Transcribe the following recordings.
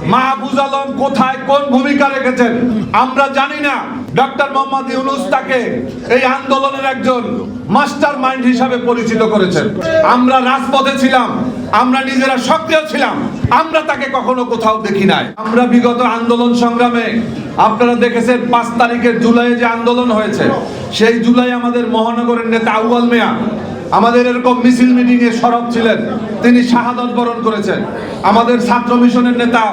মাহফুজ আলম কোথায় কোন ভূমিকা রেখেছেন আমরা জানি না। ডক্টর মোহাম্মদ ইউনূস তাকে এই আন্দোলনের একজন মাস্টার মাইন্ড হিসাবে পরিচিত করেছেন। আমরা রাজপথে ছিলাম, আমরা নিজেরা সক্রিয় ছিলাম, আমরা তাকে কখনো কোথাও দেখি নাই। আমরা বিগত আন্দোলন সংগ্রামে আপনারা দেখেছেন 5 তারিখের জুলাইয়ে যে আন্দোলন হয়েছে, সেই জুলাই আমাদের মহানগরের নেতা আউয়াল মিয়া আমাদের এরকম মিছিল মিটিং এ সরব ছিলেন, তিনি শাহাদাত বরণ করেছেন। আমাদের ছাত্র মিশনের নেতা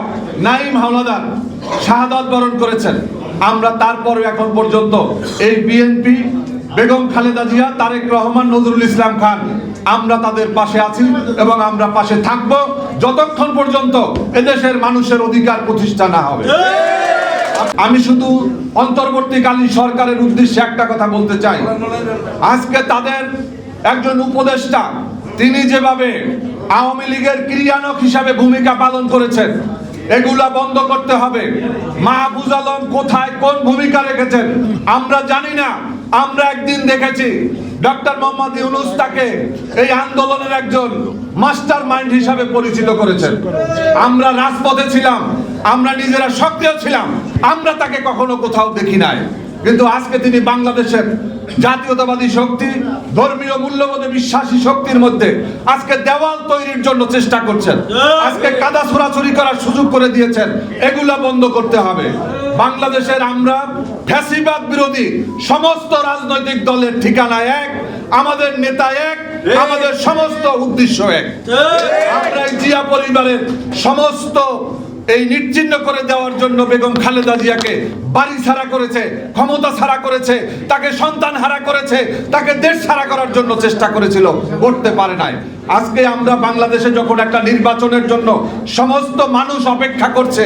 নাঈম হাওলাদার শাহাদাত বরণ করেছেন। আমরা তারপরে এখন পর্যন্ত এই বিএনপি, বেগম খালেদা জিয়া, তারেক রহমান, নজরুল ইসলাম খান, আমরা তাদের পাশে আছি এবং আমরা পাশে থাকব যতক্ষণ পর্যন্ত এদেশের মানুষের অধিকার প্রতিষ্ঠা না হবে। আমি শুধু অন্তর্বর্তীকালীন সরকারের উদ্দেশ্যে একটা কথা বলতে চাই। আজকে তাদের একজন উপদেষ্টা তিনি যেভাবে আওয়ামী লীগের ক্রিয়ানক হিসাবে ভূমিকা পালন করেছেন, এগুলা বন্ধ করতে হবে। মাহফুজ আলম কোথায় কোন ভূমিকা রেখেছেন আমরা জানি না। আমরা একদিন দেখেছি ডক্টর মোহাম্মদ ইউনূস তাকে এই আন্দোলনের একজন মাস্টার মাইন্ড হিসাবে পরিচিত করেছেন। আমরা রাজপথে ছিলাম, আমরা নিজেরা সক্রিয় ছিলাম, আমরা তাকে কখনো কোথাও দেখি নাই। কিন্তু আজকে তিনি বাংলাদেশের জাতীয়তাবাদী শক্তি, ধর্মীয় মূল্যবোধে বিশ্বাসী শক্তির মধ্যে আজকে দেওয়াল তৈরির জন্য চেষ্টা করছেন। আজকে কাদা ছোড়াছুরি করার সুযোগ করে দিয়েছেন। এগুলা বন্ধ করতে হবে। বাংলাদেশের আমরা ফ্যাসিবাদ বিরোধী সমস্ত রাজনৈতিক দলের ঠিকানা এক, আমাদের নেতা এক, আমাদের সমস্ত উদ্দেশ্য এক। আমরা জিয়া পরিবারের সমস্ত এই নিশ্চিহ্ন করে দেওয়ার জন্য বেগম খালেদা জিয়াকে বাড়ি ছাড়া করেছে, ক্ষমতা ছাড়া করেছে, তাকে সন্তান হারা করেছে, তাকে দেশ ছাড়া করার জন্য চেষ্টা করেছিল, করতে পারে নাই। আজকে আমরা বাংলাদেশে যখন একটা নির্বাচনের জন্য সমস্ত মানুষ অপেক্ষা করছে,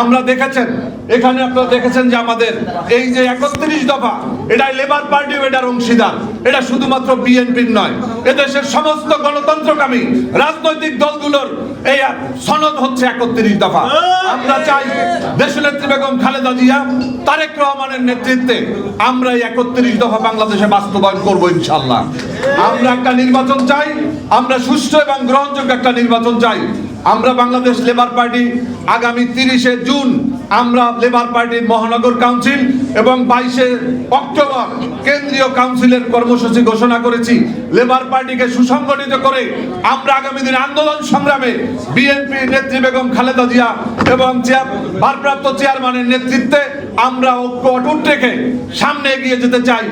আমরা দেখেছেন এখানে আপনারা দেখেছেন যে আমাদের এই যে 31 দফা, এটা লেবার পার্টিও এটার অংশীদার। এটা শুধুমাত্র বিএনপির নয়, এদেশের সমস্ত গণতন্ত্রকামী রাজনৈতিক দলগুলোর এই সনদ হচ্ছে 31 দফা। আমরা চাই দেশনেত্রী বেগম খালেদা জিয়া, তারেক রহমানের নেতৃত্বে আমরা এই 31 দফা বাংলাদেশে বাস্তবায়ন করব ইনশাআল্লাহ। আমরা একটা নির্বাচন চাই, আমরা সুষ্ঠু এবং গ্রহণযোগ্য একটা নির্বাচন চাই। আমরা বাংলাদেশ লেবার পার্টি আগামী 30শে জুন আমরা লেবার পার্টির মহানগর কাউন্সিল এবং 22শে অক্টোবর কেন্দ্রীয় কাউন্সিলের কর্মসূচি ঘোষণা করেছি। লেবার পার্টিকে সুসংগঠিত করে আমরা আগামী দিনে আন্দোলন সংগ্রামে বিএনপি নেত্রী বেগম খালেদা জিয়া এবং ভারপ্রাপ্ত চেয়ারম্যানের নেতৃত্বে আমরা ঐক্য অটুট রেখে সামনে এগিয়ে যেতে চাই।